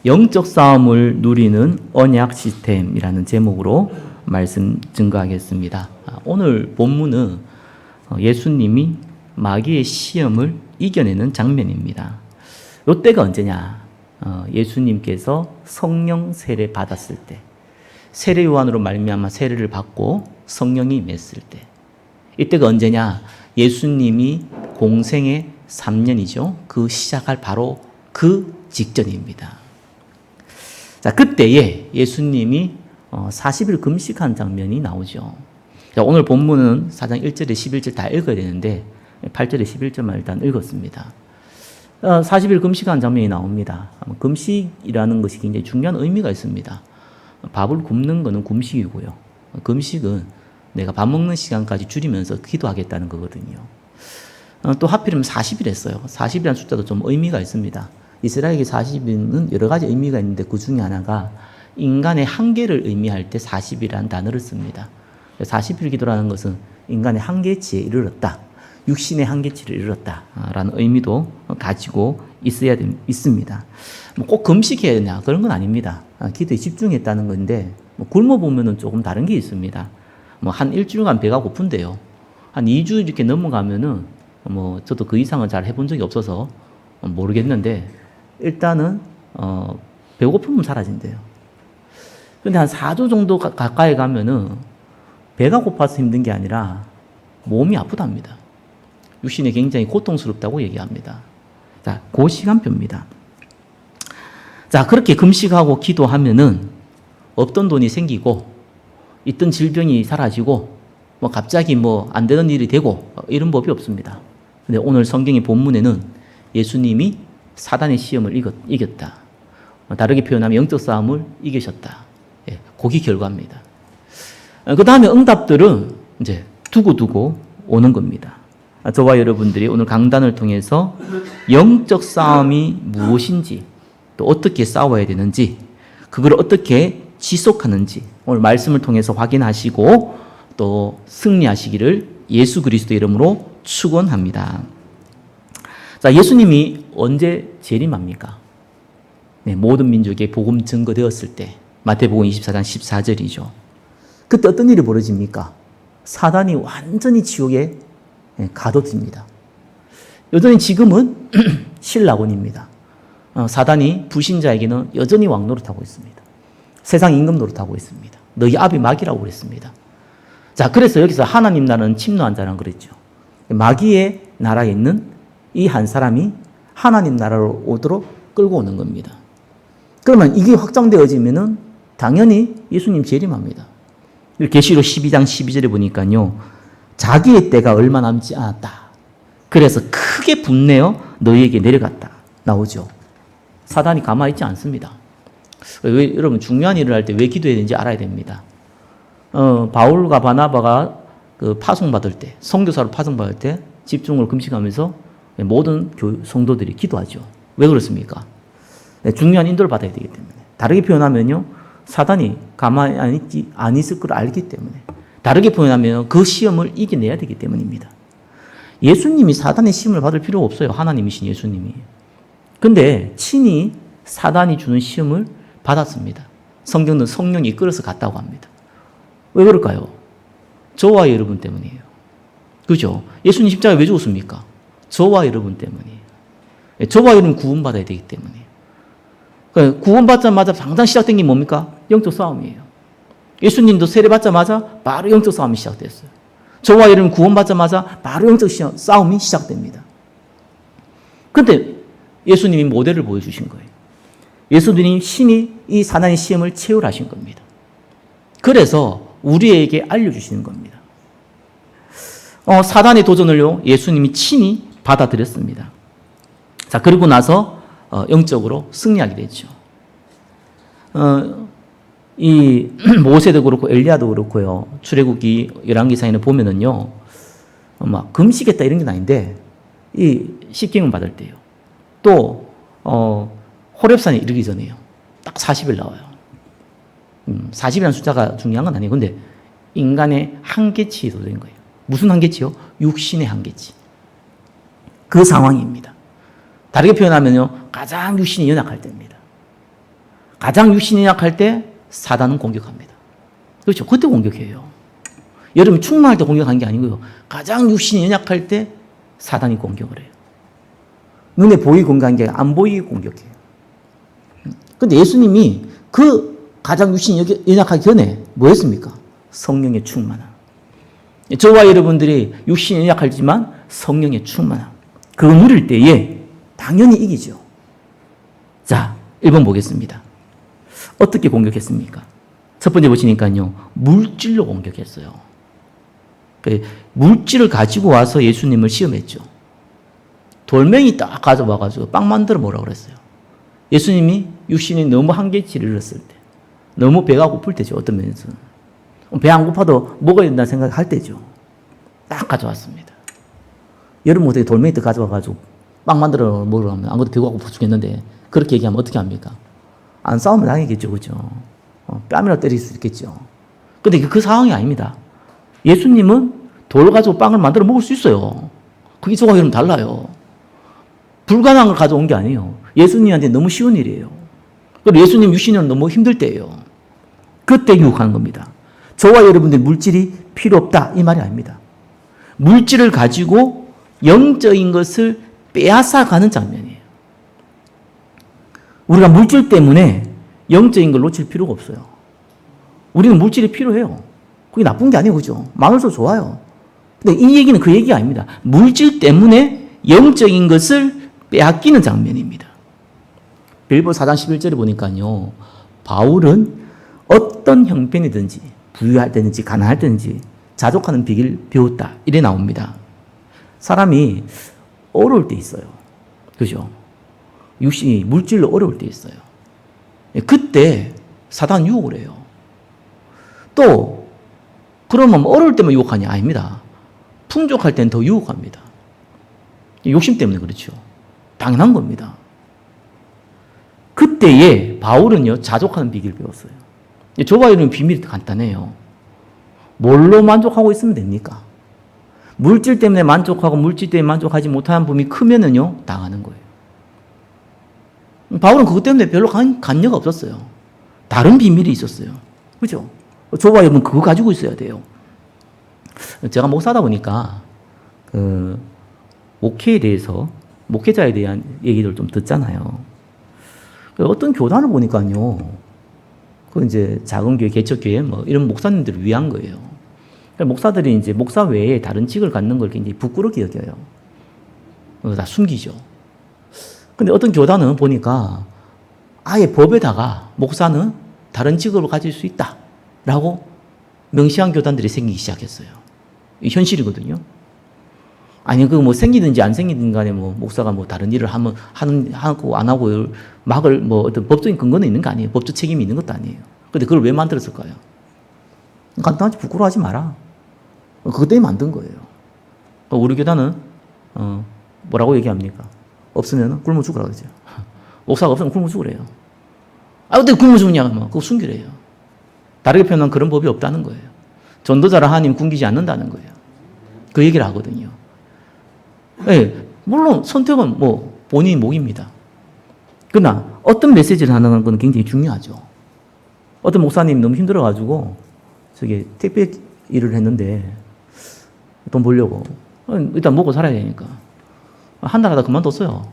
영적 싸움을 누리는 언약 시스템이라는 제목으로 말씀 증거하겠습니다. 오늘 본문은 예수님이 마귀의 시험을 이겨내는 장면입니다. 이때가 언제냐? 예수님께서 성령 세례 받았을 때, 세례 요한으로 말미암아 세례를 받고 성령이 맺을 때, 이때가 언제냐? 예수님이 공생의 3년이죠. 그 시작할 바로 그 직전입니다. 자, 그때에 예수님이 40일 금식한 장면이 나오죠. 자, 오늘 본문은 4장 1절에 11절 다 읽어야 되는데 8절에 11절만 일단 읽었습니다. 40일 금식한 장면이 나옵니다. 금식이라는 것이 굉장히 중요한 의미가 있습니다. 밥을 굶는 것은 금식이고요. 금식은 내가 밥 먹는 시간까지 줄이면서 기도하겠다는 거거든요. 또 하필이면 40일 했어요. 40이라는 숫자도 좀 의미가 있습니다. 이스라엘에게 40일은 여러 가지 의미가 있는데 그 중에 하나가 인간의 한계를 의미할 때 40이라는 단어를 씁니다. 40일 기도라는 것은 인간의 한계치에 이르렀다. 육신의 한계치를 이르렀다라는 의미도 가지고 있습니다. 꼭 금식해야 되냐? 그런 건 아닙니다. 기도에 집중했다는 건데 굶어보면 조금 다른 게 있습니다. 한 일주일간 배가 고픈데요. 한 2주 이렇게 넘어가면은 저도 그 이상은 잘 해본 적이 없어서 모르겠는데 일단은 배고픔은 사라진대요. 근데 한 4주 정도 가까이 가면은 배가 고파서 힘든 게 아니라 몸이 아프답니다. 육신이 굉장히 고통스럽다고 얘기합니다. 자, 그 시간표입니다. 자, 그렇게 금식하고 기도하면은 없던 돈이 생기고 있던 질병이 사라지고 갑자기 안 되는 일이 되고 이런 법이 없습니다. 근데 오늘 성경의 본문에는 예수님이 사단의 시험을 이겼다. 다르게 표현하면 영적 싸움을 이기셨다. 예, 그게 결과입니다. 그 다음에 응답들은 이제 두고두고 오는 겁니다. 저와 여러분들이 오늘 강단을 통해서 영적 싸움이 무엇인지, 또 어떻게 싸워야 되는지, 그걸 어떻게 지속하는지 오늘 말씀을 통해서 확인하시고 또 승리하시기를 예수 그리스도 이름으로 축원합니다. 자, 예수님이 언제 재림합니까? 네, 모든 민족에 복음 증거되었을 때, 마태복음 24장 14절이죠. 그때 어떤 일이 벌어집니까? 사단이 완전히 지옥에 가둬집니다. 여전히 지금은 신라곤입니다. 사단이 불신자에게는 여전히 왕노릇하고 있습니다. 세상 임금 노릇하고 있습니다. 너희 아비 마귀라고 그랬습니다. 자, 그래서 여기서 하나님 나라는 침노한 자라고 그랬죠. 마귀의 나라에 있는 이 한 사람이 하나님 나라로 오도록 끌고 오는 겁니다. 그러면 이게 확정되어지면은 당연히 예수님 재림합니다. 계시록 12장 12절에 보니까요, 자기의 때가 얼마 남지 않았다. 그래서 크게 분내어 너희에게 내려갔다. 나오죠. 사단이 가만히 있지 않습니다. 여러분 중요한 일을 할 때 왜 기도해야 되는지 알아야 됩니다. 바울과 바나바가 파송받을 때, 선교사로 파송받을 때 집중을 금식하면서 모든 성도들이 기도하죠. 왜 그렇습니까? 중요한 인도를 받아야 되기 때문에. 다르게 표현하면요, 사단이 가만히 안 있을 걸 알기 때문에. 다르게 표현하면 그 시험을 이겨내야 되기 때문입니다. 예수님이 사단의 시험을 받을 필요가 없어요. 하나님이신 예수님이. 근데 친히 사단이 주는 시험을 받았습니다. 성경은 성령이 이끌어서 갔다고 합니다. 왜 그럴까요? 저와 여러분 때문이에요. 그죠? 예수님 십자가에 왜 죽었습니까? 저와 여러분 때문이에요. 저와 여러분 구원받아야 되기 때문이에요. 구원받자마자 당장 시작된 게 뭡니까? 영적 싸움이에요. 예수님도 세례받자마자 바로 영적 싸움이 시작됐어요. 저와 여러분 구원받자마자 바로 영적 싸움이 시작됩니다. 그런데 예수님이 모델을 보여주신 거예요. 예수님이 신이 이 사단의 시험을 체울하신 겁니다. 그래서 우리에게 알려주시는 겁니다. 사단의 도전을요, 예수님이 친히 받아들였습니다. 자, 그리고 나서 영적으로 승리하게 되죠. 이 모세도 그렇고 엘리야도 그렇고요. 출애굽기 열왕기상에는 보면은요, 막 금식했다 이런 게 아닌데 이 십계명 받을 때요. 또 호렙산에 이르기 전에요. 딱 40일 나와요. 40이라는 숫자가 중요한 건 아니에요. 근데 인간의 한계치에 도달된 거예요. 무슨 한계치요? 육신의 한계치. 그 상황입니다. 다르게 표현하면요, 가장 육신이 연약할 때입니다. 가장 육신이 약할 때 사단은 공격합니다. 그렇죠? 그때 공격해요. 여러분이 충만할 때 공격한 게 아니고요. 가장 육신이 연약할 때 사단이 공격을 해요. 눈에 보이게 공격한 게 안 보이게 공격해요. 근데 예수님이 그 가장 육신이 연약하기 전에 뭐 했습니까? 성령의 충만함. 저와 여러분들이 육신이 연약하지만 성령의 충만함. 그거 누릴 때에 당연히 이기죠. 자, 1번 보겠습니다. 어떻게 공격했습니까? 첫 번째 보시니까요. 물질로 공격했어요. 물질을 가지고 와서 예수님을 시험했죠. 돌멩이 딱 가져와가지고 빵 만들어 보라고 그랬어요. 예수님이 육신이 너무 한계치를 잃었을 때, 너무 배가 고플 때죠. 어떤 면에서는. 배 안 고파도 먹어야 된다는 생각할 때죠. 딱 가져왔습니다. 여러분 어떻게 돌멩이 딱 가져와가지고 빵 만들어 먹으러 가면 아무것도 배가 고파 죽겠는데 그렇게 얘기하면 어떻게 합니까? 안 싸우면 당하겠죠. 그죠? 뺨이라도 때릴 수 있겠죠. 근데 그 상황이 아닙니다. 예수님은 돌 가지고 빵을 만들어 먹을 수 있어요. 그게 저와 여러분 달라요. 불가능한 걸 가져온 게 아니에요. 예수님한테 너무 쉬운 일이에요. 그리고 예수님 육신은 너무 힘들 때예요. 그때 유혹하는 겁니다. 저와 여러분들 물질이 필요 없다 이 말이 아닙니다. 물질을 가지고 영적인 것을 빼앗아가는 장면이에요. 우리가 물질 때문에 영적인 걸 놓칠 필요가 없어요. 우리는 물질이 필요해요. 그게 나쁜 게 아니에요. 그죠? 많을수록 좋아요. 근데 이 얘기는 그 얘기가 아닙니다. 물질 때문에 영적인 것을 빼앗기는 장면입니다. 빌보 4장 11절에 보니까요. 바울은 어떤 형편이든지 부유할 때든지 가난할 때든지 자족하는 비결을 배웠다. 이래 나옵니다. 사람이 어려울 때 있어요. 그죠? 육신이 물질로 어려울 때 있어요. 그때 사단 유혹을 해요. 또 그러면 어려울 때만 유혹하냐? 아닙니다. 풍족할 때는 더 유혹합니다. 욕심 때문에 그렇죠. 당연한 겁니다. 그때에 바울은요, 자족하는 비결을 배웠어요. 저와 여러분 비밀이 간단해요. 뭘로 만족하고 있으면 됩니까? 물질 때문에 만족하고 물질 때문에 만족하지 못하는 부분이 크면은요, 당하는 거예요. 바울은 그것 때문에 별로 간여가 없었어요. 다른 비밀이 있었어요. 그죠? 저와 여러분 그거 가지고 있어야 돼요. 제가 목사다 보니까 목회에 대해서 목회자에 대한 얘기를 좀 듣잖아요. 어떤 교단을 보니까요, 그 이제 작은 교회, 개척교회 뭐 이런 목사님들을 위한 거예요. 목사들이 이제 목사 외에 다른 직을 갖는 걸 굉장히 부끄럽게 여겨요. 다 숨기죠. 근데 어떤 교단은 보니까 아예 법에다가 목사는 다른 직업을 가질 수 있다라고 명시한 교단들이 생기기 시작했어요. 이 현실이거든요. 아니, 그 뭐 생기든지 안 생기든 간에 뭐 목사가 뭐 다른 일을 하고 안 하고 막을 뭐 어떤 법적인 근거는 있는 거 아니에요. 법적 책임이 있는 것도 아니에요. 근데 그걸 왜 만들었을까요? 간단하지, 부끄러워하지 마라. 그것 때문에 만든 거예요. 우리 교단은, 뭐라고 얘기합니까? 없으면 굶어 죽으라 그러죠. 목사가 없으면 굶어 죽으래요. 아, 어떻게 굶어 죽냐? 그거 순교래요. 다르게 표현하면 그런 법이 없다는 거예요. 전도자를 하나님 굶기지 않는다는 거예요. 그 얘기를 하거든요. 네, 물론 선택은 뭐 본인이 목입니다. 그러나 어떤 메시지를 하는 건 굉장히 중요하죠. 어떤 목사님 너무 힘들어가지고 저기 택배 일을 했는데 돈 벌려고 일단 먹고 살아야 되니까 한 달 하다 그만뒀어요.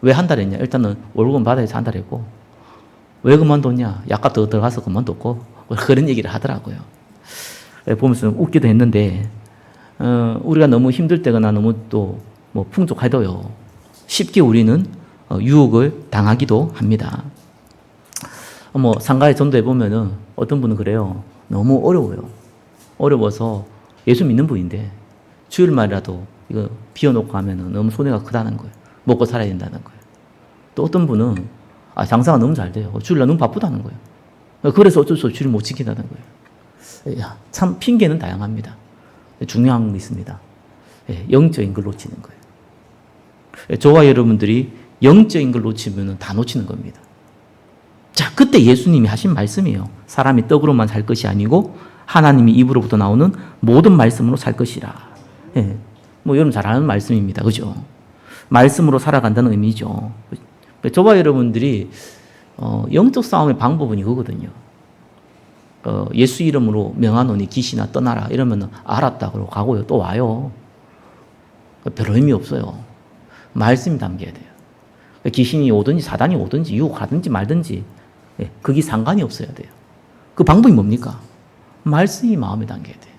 왜 한 달 했냐? 일단은 월급은 받아야 한 달 했고 왜 그만뒀냐? 약값 더 들어가서 그만뒀고 그런 얘기를 하더라고요. 보면서 웃기도 했는데 우리가 너무 힘들 때거나 너무 또 뭐 풍족해도요, 쉽게 우리는 유혹을 당하기도 합니다. 뭐 상가에 전도해 보면은 어떤 분은 그래요. 너무 어려워요. 어려워서 예수 믿는 분인데 주일말이라도 이거 비워놓고 하면은 너무 손해가 크다는 거예요. 먹고 살아야 된다는 거예요. 또 어떤 분은 장사가 너무 잘 돼요. 주일날 너무 바쁘다는 거예요. 그래서 어쩔 수 없이 주일 못 지킨다는 거예요. 참 핑계는 다양합니다. 중요한 게 있습니다. 영적인 걸 놓치는 거예요. 저와 여러분들이 영적인 걸 놓치면 다 놓치는 겁니다. 자, 그때 예수님이 하신 말씀이에요. 사람이 떡으로만 살 것이 아니고 하나님이 입으로부터 나오는 모든 말씀으로 살 것이라. 뭐 여러분 잘 아는 말씀입니다. 그죠? 말씀으로 살아간다는 의미죠. 저와 여러분들이 영적 싸움의 방법은 이거거든요. 예수 이름으로 명하노니 귀신아 떠나라 이러면 알았다 그러고 가고요. 또 와요. 별 의미 없어요. 말씀이 담겨야 돼요. 귀신이 오든지 사단이 오든지 유혹하든지 말든지 그게 상관이 없어야 돼요. 그 방법이 뭡니까? 말씀이 마음에 담겨야 돼요.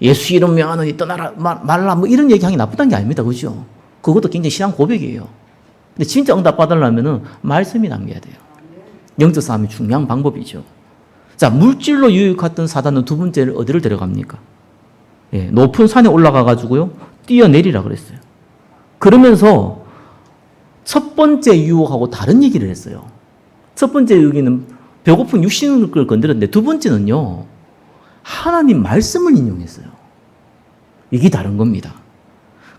예수 이름 명하노니 떠나라 말라 뭐 이런 얘기하기 나쁘다는 게 아닙니다. 그죠? 그것도 굉장히 신앙 고백이에요. 근데 진짜 응답 받으려면은 말씀이 담겨야 돼요. 영적 싸움이 중요한 방법이죠. 자, 물질로 유익했던 사단은 두 번째를 어디를 데려갑니까? 높은 산에 올라가 가지고요. 뛰어내리라 그랬어요. 그러면서 첫 번째 유혹하고 다른 얘기를 했어요. 첫 번째 유혹은 배고픈 육신을 건드렸는데 두 번째는요. 하나님 말씀을 인용했어요. 이게 다른 겁니다.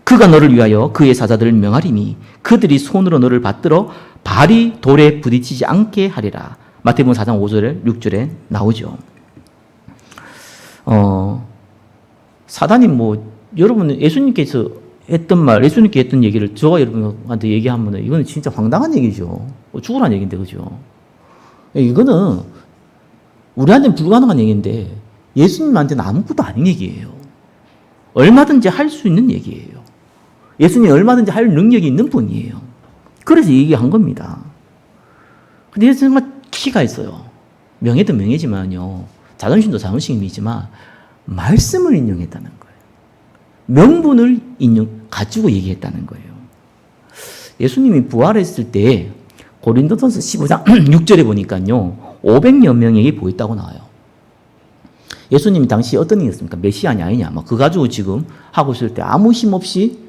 그가 너를 위하여 그의 사자들을 명하리니 그들이 손으로 너를 받들어 발이 돌에 부딪히지 않게 하리라. 마태복음 4장 5절에 6절에 나오죠. 사단이 여러분 예수님께서 했던 말, 예수님께 했던 얘기를 저와 여러분한테 얘기하면 이거는 진짜 황당한 얘기죠. 죽으라는 얘기인데, 그죠? 이거는 우리한테는 불가능한 얘기인데 예수님한테는 아무것도 아닌 얘기예요. 얼마든지 할 수 있는 얘기예요. 예수님이 얼마든지 할 능력이 있는 분이에요. 그래서 얘기한 겁니다. 근데 예수님은 키가 있어요. 명예도 명예지만요. 자존심도 자존심이지만 말씀을 인용했다는 거예요. 명분을 가지고 얘기했다는 거예요. 예수님이 부활했을 때 고린도전서 15장 6절에 보니까요. 500여 명에게 보였다고 나와요. 예수님이 당시 어떤 일이었습니까? 메시아냐 아니냐. 그 가지고 지금 하고 있을 때 아무 힘 없이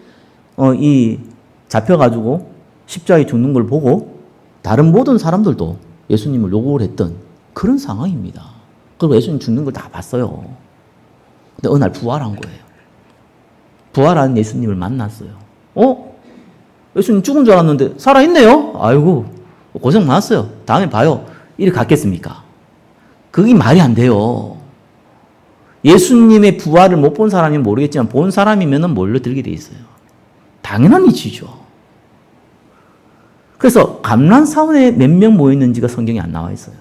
잡혀가지고 십자가에 죽는 걸 보고 다른 모든 사람들도 예수님을 요구를 했던 그런 상황입니다. 그리고 예수님 죽는 걸 다 봤어요. 근데 어느 날 부활한 거예요. 부활한 예수님을 만났어요. 예수님 죽은 줄 알았는데 살아있네요? 아이고, 고생 많았어요. 다음에 봐요. 이렇게 갔겠습니까? 그게 말이 안 돼요. 예수님의 부활을 못 본 사람이 모르겠지만 본 사람이면 몰려들게 돼 있어요. 당연한 이치죠. 그래서 감람산에 몇 명 모였는지가 성경에 안 나와 있어요.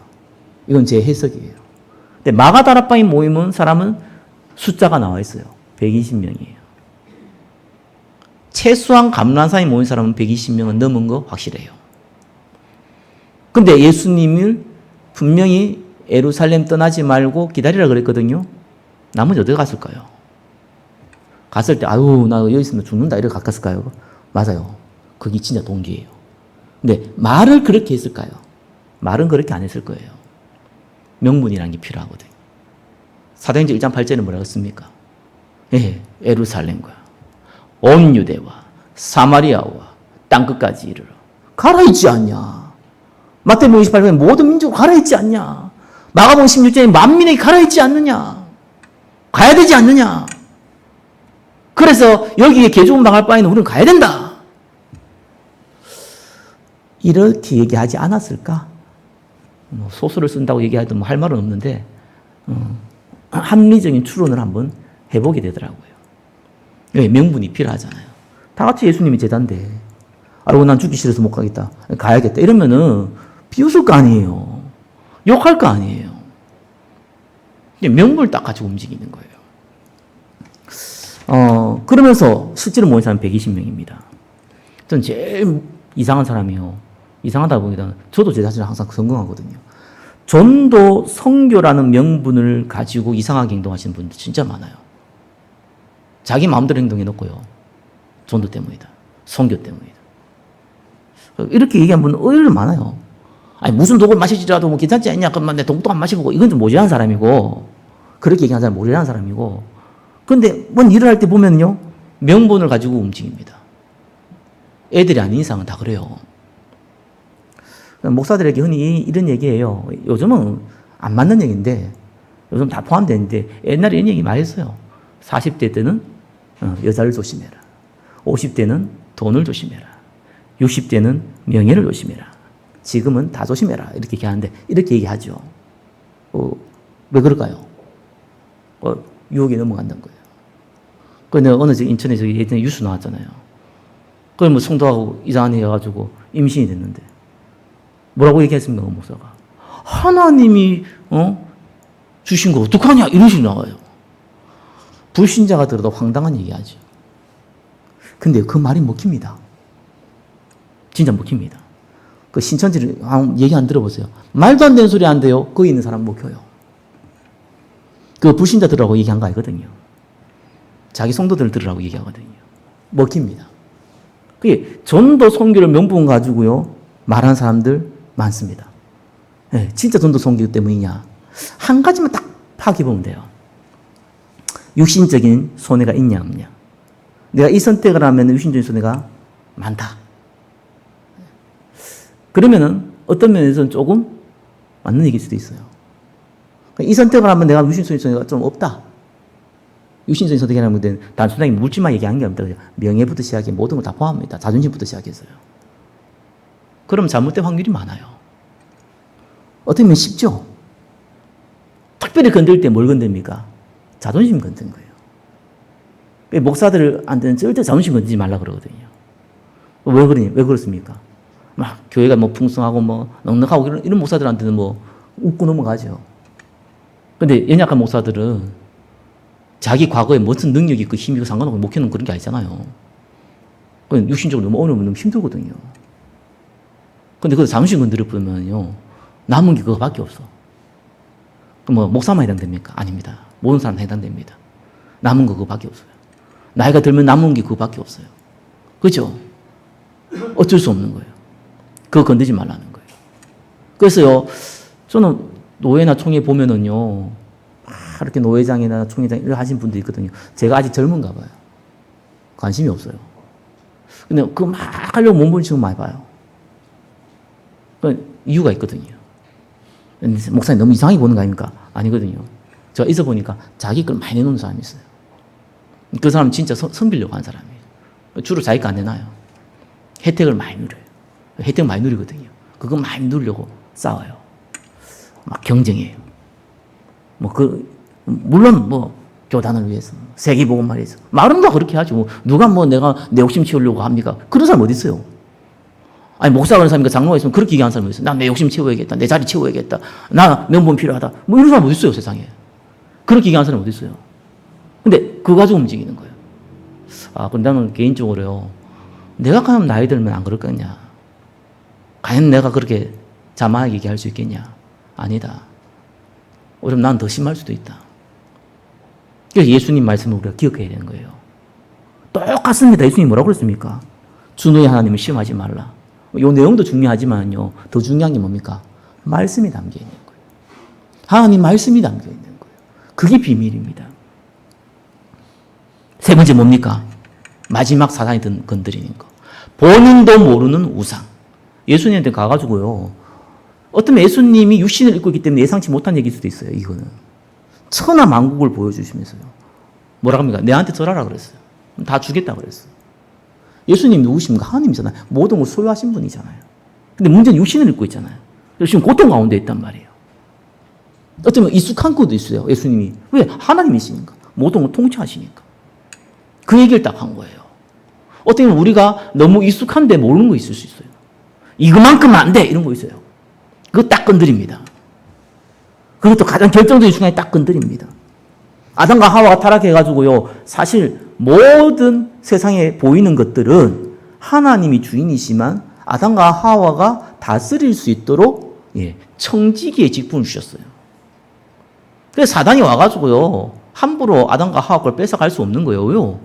이건 제 해석이에요. 근데 마가다락방에 모이는 사람은 숫자가 나와 있어요. 120명이에요. 최소한 감람산에 모인 사람은 120명은 넘은 거 확실해요. 근데 예수님을 분명히 예루살렘 떠나지 말고 기다리라 그랬거든요. 나머지 어디 갔을까요? 갔을 때 아유 나 여기 있으면 죽는다 이렇게 갔을까요? 맞아요. 그게 진짜 동기예요. 근데 말을 그렇게 했을까요? 말은 그렇게 안 했을 거예요. 명분이라는 게 필요하거든요. 사도행전 1장 8절에 뭐라고 했습니까? 예루살렘과 온 유대와 사마리아와 땅끝까지 이르러 가라 있지 않냐? 마태복음 28장에 모든 민족으로 가라 있지 않냐? 마가복음 16장에 만민에게 가라 있지 않느냐? 가야 되지 않느냐? 그래서 여기에 개종은 당할 바에는 우리는 가야 된다. 이렇게 얘기하지 않았을까? 소설을 쓴다고 얘기해도 할 말은 없는데 합리적인 추론을 한번 해보게 되더라고요. 명분이 필요하잖아요. 다 같이 예수님이 제자인데 아이고 난 죽기 싫어서 못 가겠다. 가야겠다. 이러면은 비웃을 거 아니에요. 욕할 거 아니에요. 명분을 딱 가지고 움직이는 거예요. 그러면서 실제로 모인 사람은 120명입니다. 전 제일 이상한 사람이요. 이상하다 보기보다는 저도 제 자신을 항상 성공하거든요. 전도 선교라는 명분을 가지고 이상하게 행동하시는 분들 진짜 많아요. 자기 마음대로 행동해놓고요. 전도 때문이다. 선교 때문이다. 이렇게 얘기한 분은 의외로 많아요. 아니 무슨 독을 마시지라도 뭐 괜찮지 않냐? 그러면 내 독도 안 마시고 이건 좀 모자란 사람이고 그렇게 얘기하는 사람 모자란 사람이고 근데 뭔 일을 할 때 보면요. 명분을 가지고 움직입니다. 애들이 아닌 이상은 다 그래요. 목사들에게 흔히 이런 얘기해요. 요즘은 안 맞는 얘기인데 요즘 다 포함되는데 옛날에 이런 얘기 많이 했어요. 40대 때는 여자를 조심해라. 50대는 돈을 조심해라. 60대는 명예를 조심해라. 지금은 다 조심해라. 이렇게 얘기하는데 이렇게 얘기하죠. 왜 그럴까요? 유혹에 넘어간다는 거예요. 근데 어느 인천에서 예전에 뉴스 나왔잖아요. 그걸 뭐 성도하고 이상한 애 해가지고 임신이 됐는데 뭐라고 얘기했습니까, 그 목사가? 하나님이 주신 거 어떡하냐 이런 식으로 나와요. 불신자가 들어도 황당한 얘기하죠. 근데 그 말이 먹힙니다. 진짜 먹힙니다. 그 신천지를 얘기 안 들어보세요. 말도 안 되는 소리 안 돼요. 거기 있는 사람 먹혀요. 그 불신자들하고 얘기한 거 아니거든요. 자기 성도들 들으라고 얘기하거든요. 먹힙니다. 그게 전도 선교를 명분 가지고요 말하는 사람들 많습니다. 네, 진짜 전도 선교 때문이냐? 한 가지만 딱 파악해 보면 돼요. 육신적인 손해가 있냐 없냐. 내가 이 선택을 하면 육신적인 손해가 많다. 그러면은 어떤 면에서는 조금 맞는 얘기일 수도 있어요. 이 선택을 하면 내가 육신적인 손해가 좀 없다. 육신적인 선택이라는 건 단순하게 물질만 얘기하는 게 아닙니다. 명예부터 시작해 모든 걸 다 포함합니다. 자존심부터 시작해서요. 그럼 잘못된 확률이 많아요. 어떻게 보면 쉽죠? 특별히 건들 때 뭘 건듭니까? 자존심 건든 거예요. 목사들한테는 절대 자존심 건드지 말라 그러거든요. 왜 그러냐? 왜 그렇습니까? 막 교회가 뭐 풍성하고 뭐 넉넉하고 이런 목사들한테는 뭐 웃고 넘어가죠. 근데 연약한 목사들은 자기 과거에 무슨 능력이 있고 힘이 있고 상관없고 목회는 그런 게 아니잖아요. 육신적으로 너무 어려우면 너무 힘들거든요. 근데 그 자존심 건드려 보면요 남은 게 그거밖에 없어. 그럼 뭐 목사만 해당됩니까? 아닙니다. 모든 사람 해당됩니다. 남은 거 그거밖에 없어요. 나이가 들면 남은 게 그거밖에 없어요. 그렇죠? 어쩔 수 없는 거예요. 그거 건드지 말라는 거예요. 그래서요 저는 노회나 총회 보면은요 이렇게 노회장이나 총회장 이렇게 하신 분들이 있거든요. 제가 아직 젊은가 봐요. 관심이 없어요. 근데 그거 막 하려고 몸부림치고 많이 봐요. 이유가 있거든요. 목사님 너무 이상하게 보는 거 아닙니까? 아니거든요. 제가 있어 보니까 자기 걸 많이 내놓는 사람이 있어요. 그 사람은 진짜 섬기려고 하는 사람이에요. 주로 자기 거 안 내놔요. 혜택을 많이 누려요. 혜택 많이 누리거든요. 그거 많이 누리려고 싸워요. 막 경쟁해요. 물론 교단을 위해서, 세계복음을 위해서. 말은 다 그렇게 하죠. 누가 내가 내 욕심 채우려고 합니까? 그런 사람 어디 있어요? 아니, 목사 그런 사람이니까 장로가 있으면 그렇게 얘기하는 사람이 있어요. 나 내 욕심 채워야겠다. 내 자리 채워야겠다. 나 명분 필요하다. 이런 사람 어디 있어요, 세상에. 그렇게 얘기하는 사람이 어디 있어요? 근데 그거 가지고 움직이는 거예요. 근데 나는 개인적으로요. 내가 가면 나이 들면 안 그럴 거냐. 과연 내가 그렇게 자만하게 얘기할 수 있겠냐. 아니다. 오히려 난 더 심할 수도 있다. 그래서 예수님 말씀을 우리가 기억해야 되는 거예요. 똑같습니다. 예수님이 뭐라고 그랬습니까? 주 너의 하나님을 시험하지 말라. 이 내용도 중요하지만요. 더 중요한 게 뭡니까? 말씀이 담겨 있는 거예요. 하나님 말씀이 담겨 있는 거예요. 그게 비밀입니다. 세 번째 뭡니까? 마지막 사단이 건드리는 거. 본인도 모르는 우상. 예수님한테 가가지고요. 어쩌면 예수님이 육신을 입고 있기 때문에 예상치 못한 얘기일 수도 있어요. 이거는. 천하 만국을 보여주시면서요. 뭐라 합니까? 내한테 절하라 그랬어요. 다 주겠다 그랬어요. 예수님 누구십니까? 하나님이잖아요. 모든 걸 소유하신 분이잖아요. 근데 문제는 육신을 입고 있잖아요. 지금 고통 가운데 있단 말이에요. 어쩌면 익숙한 것도 있어요. 예수님이. 왜? 하나님이시니까. 모든 걸 통치하시니까. 그 얘기를 딱 한 거예요. 어떻게 보면 우리가 너무 익숙한데 모르는 거 있을 수 있어요. 이거만큼은 안 돼! 이런 거 있어요. 그거 딱 건드립니다. 그것도 가장 결정적인 순간에 딱 건드립니다. 아담과 하와가 타락해가지고요, 사실 모든 세상에 보이는 것들은 하나님이 주인이시만 아담과 하와가 다스릴 수 있도록 청지기의 직분을 주셨어요. 그래서 사단이 와가지고요, 함부로 아담과 하와 걸 뺏어갈 수 없는 거예요. 왜요?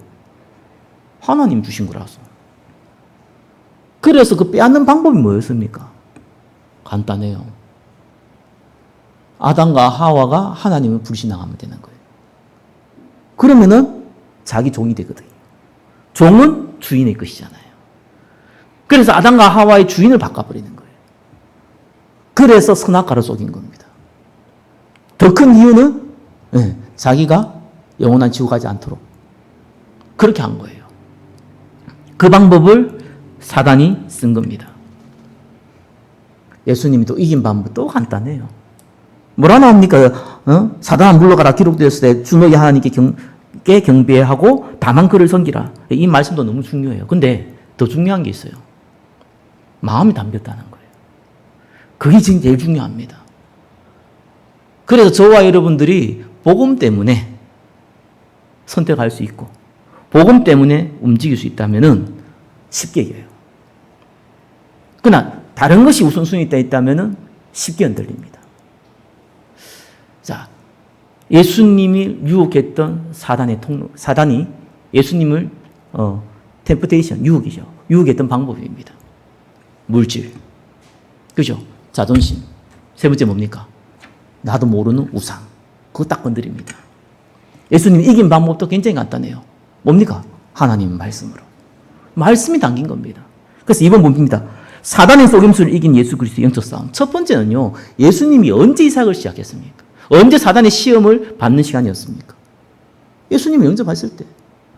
하나님 주신 거라서. 그래서 그 빼앗는 방법이 뭐였습니까? 간단해요. 아담과 하와가 하나님을 불신앙하면 되는 거예요. 그러면은 자기 종이 되거든요. 종은 주인의 것이잖아요. 그래서 아담과 하와의 주인을 바꿔버리는 거예요. 그래서 선악과를 속인 겁니다. 더 큰 이유는 자기가 영원한 지옥 가지 않도록 그렇게 한 거예요. 그 방법을 사단이 쓴 겁니다. 예수님이 또 이긴 방법은 또 간단해요. 뭐라 나옵니까? 사단아 물러가라 기록되었을 때 주 너희 하나님께 경배하고 다만 그를 섬기라. 이 말씀도 너무 중요해요. 근데 더 중요한 게 있어요. 마음이 담겼다는 거예요. 그게 지금 제일 중요합니다. 그래서 저와 여러분들이 복음 때문에 선택할 수 있고 복음 때문에 움직일 수 있다면 쉽게 이겨요. 그러나 다른 것이 우선순위 있다면 쉽게 흔들립니다. 자, 예수님이 유혹했던 사단이 예수님을 템프테이션, 유혹이죠. 유혹했던 방법입니다. 물질, 그죠? 자존심. 세 번째 뭡니까? 나도 모르는 우상. 그거 딱 건드립니다. 예수님이 이긴 방법도 굉장히 간단해요. 뭡니까? 하나님 말씀으로. 말씀이 담긴 겁니다. 그래서 이번 문제입니다. 사단의 속임수를 이긴 예수 그리스도의 영적 싸움. 첫 번째는요, 예수님이 언제 이삭을 시작했습니까? 언제 사단의 시험을 받는 시간이었습니까? 예수님이 영접했을 때.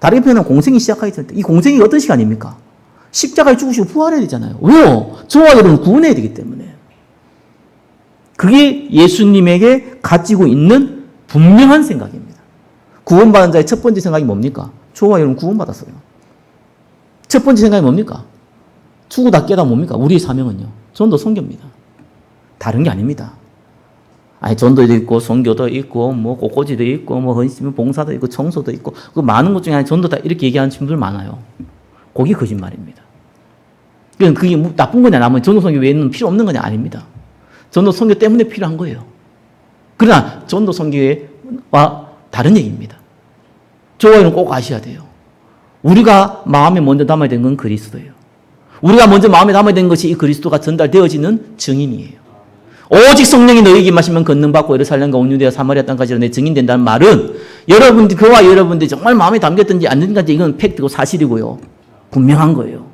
다르게 표현하면 공생이 시작했을 때. 이 공생이 어떤 시간입니까? 십자가에 죽으시고 부활해야 되잖아요. 왜요? 저와 여러분 구원해야 되기 때문에. 그게 예수님에게 가지고 있는 분명한 생각입니다. 구원받은 자의 첫 번째 생각이 뭡니까? 저와 여러분 구원받았어요. 첫 번째 생각이 뭡니까? 죽으다 깨다 뭡니까? 우리의 사명은요. 전도 선교입니다. 다른 게 아닙니다. 아니 전도도 있고 선교도 있고 뭐 꽃꽂이도 있고 뭐 헌신 봉사도 있고 청소도 있고 그 많은 것 중에 하나 전도다 이렇게 얘기하는 친구들 많아요. 그게 거짓말입니다. 그게 나쁜 거냐 나면 전도 선교 외에는 필요 없는 거냐 아닙니다. 전도 선교 때문에 필요한 거예요. 그러나 전도 선교와 다른 얘기입니다. 저와 여러분 꼭 아셔야 돼요. 우리가 마음에 먼저 담아야 되는 건 그리스도예요. 우리가 먼저 마음에 담아야 되는 것이 이 그리스도가 전달되어지는 증인이에요. 오직 성령이 너희에게 마시면 걷는받고 예루살렘과 온 유대와 사마리아 땅까지 내 증인된다는 말은 여러분들 그와 여러분들이 정말 마음에 담겼든지 안 담겼든지 이건 팩트고 사실이고요. 분명한 거예요.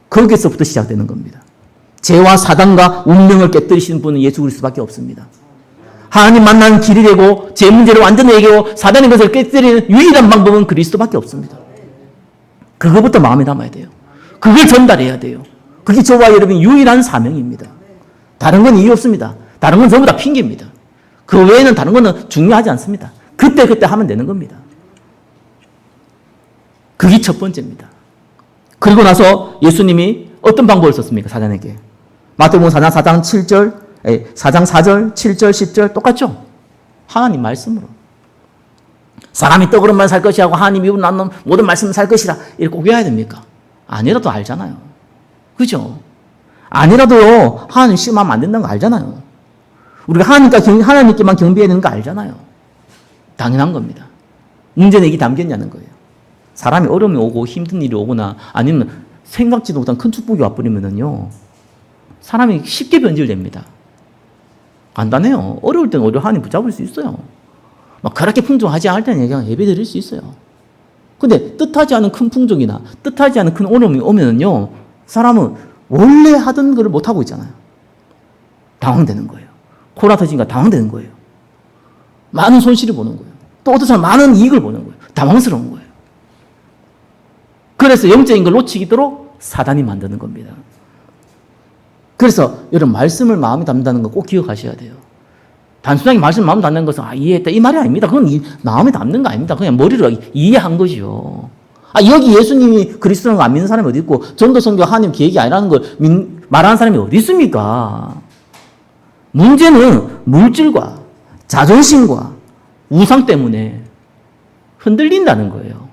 거기서부터 시작되는 겁니다. 죄와 사단과 운명을 깨뜨리시는 분은 예수 그리스도밖에 없습니다. 하나님 만나는 길이 되고 죄 문제를 완전히 해결하고 사단의 것을 깨뜨리는 유일한 방법은 그리스도밖에 없습니다. 그거부터 마음에 담아야 돼요. 그걸 전달해야 돼요. 그게 저와 여러분의 유일한 사명입니다. 다른 건 이유 없습니다. 다른 건 전부 다 핑계입니다. 그 외에는 다른 거는 중요하지 않습니다. 그때 하면 되는 겁니다. 그게 첫 번째입니다. 그리고 나서 예수님이 어떤 방법을 썼습니까? 사단에게. 마태복음 4장 7절, 4장 4절, 7절, 10절 똑같죠? 하나님 말씀으로. 사람이 떡으로만 살 것이라고 하나님 입으로 나는 모든 말씀을 살 것이라 이렇게 꼭 해야 됩니까? 아니라도 알잖아요. 그죠? 아니라도 하나님 심하면 안 된다는 거 알잖아요. 우리가 하나님께만 경배해야 되는 거 알잖아요. 당연한 겁니다. 문제는 이게 담겼냐는 거예요. 사람이 어려움이 오고 힘든 일이 오거나 아니면 생각지도 못한 큰 축복이 와버리면요. 사람이 쉽게 변질됩니다. 간단해요. 어려울 때는 오히려 하나님 붙잡을 수 있어요. 막 그렇게 풍족하지 않을 때는 그냥 예배 드릴 수 있어요. 근데 뜻하지 않은 큰 풍족이나 뜻하지 않은 큰 어려움이 오면은요, 사람은 원래 하던 거를 못하고 있잖아요. 당황되는 거예요. 코로나 터지니까 당황되는 거예요. 많은 손실을 보는 거예요. 또 어떤 사람은 많은 이익을 보는 거예요. 당황스러운 거예요. 그래서 영적인 걸 놓치도록 사단이 만드는 겁니다. 그래서 여러분 말씀을 마음에 담는다는 거 꼭 기억하셔야 돼요. 단순하게 말씀 마음에 담는 것은 이해했다 이 말이 아닙니다. 그건 마음에 담는 거 아닙니다. 그냥 머리로 이해한 거죠. 여기 예수님이 그리스도라는 거 안 믿는 사람이 어디 있고 전도 선교 하나님 계획이 아니라는 걸 말하는 사람이 어디 있습니까? 문제는 물질과 자존심과 우상 때문에 흔들린다는 거예요.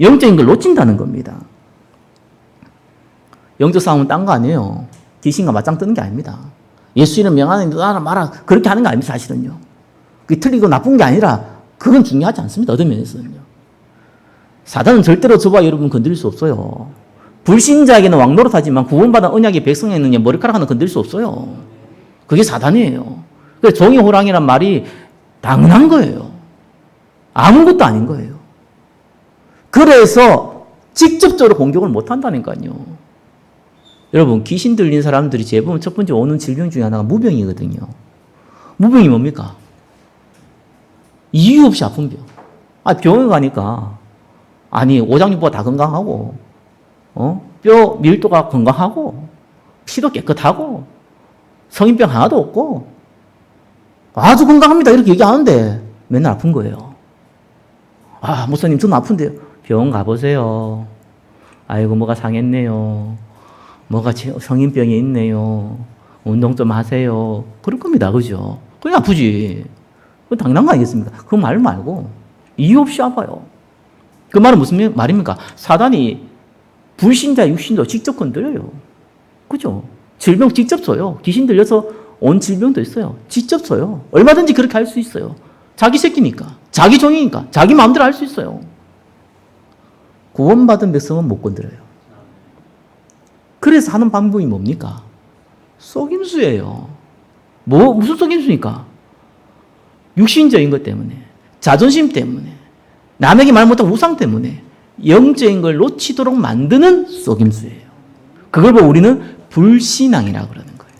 영적인 걸 놓친다는 겁니다. 영적 싸움은 딴 거 아니에요. 귀신과 맞짱 뜨는 게 아닙니다. 예수 이름 명하는 너나 마라 그렇게 하는 거 아닙니다. 사실은요. 그게 틀리고 나쁜 게 아니라 그건 중요하지 않습니다. 어떤 면에서는요. 사단은 절대로 저와 여러분 건드릴 수 없어요. 불신자에게는 왕노릇하지만 구원받은 언약의 백성에는 머리카락 하나 건드릴 수 없어요. 그게 사단이에요. 그래서 종이 호랑이란 말이 당연한 거예요. 아무것도 아닌 거예요. 그래서 직접적으로 공격을 못 한다니까요. 여러분 귀신 들린 사람들이 대부분 첫 번째 오는 질병 중에 하나가 무병이거든요. 무병이 뭡니까? 이유 없이 아픈 병. 병원 가니까 오장육부가 다 건강하고 뼈 밀도가 건강하고 피도 깨끗하고 성인병 하나도 없고 아주 건강합니다 이렇게 얘기하는데 맨날 아픈 거예요. 목사님 저는 아픈데요. 병원 가보세요. 아이고 뭐가 상했네요. 뭐가 성인병이 있네요. 운동 좀 하세요. 그럴 겁니다. 그죠? 그냥 아프지. 그건 당연한 거 아니겠습니까? 그 말 말고 이유 없이 아파요. 그 말은 무슨 말입니까? 사단이 불신자 육신도 직접 건드려요. 그죠? 질병 직접 써요. 귀신 들려서 온 질병도 있어요. 직접 써요. 얼마든지 그렇게 할 수 있어요. 자기 새끼니까. 자기 종이니까. 자기 마음대로 할 수 있어요. 구원받은 백성은 못 건드려요. 그래서 하는 방법이 뭡니까? 속임수예요. 무슨 속임수입니까? 육신적인 것 때문에, 자존심 때문에, 남에게 말 못한 우상 때문에 영적인 걸 놓치도록 만드는 속임수예요. 그걸 보고 우리는 불신앙이라고 그러는 거예요.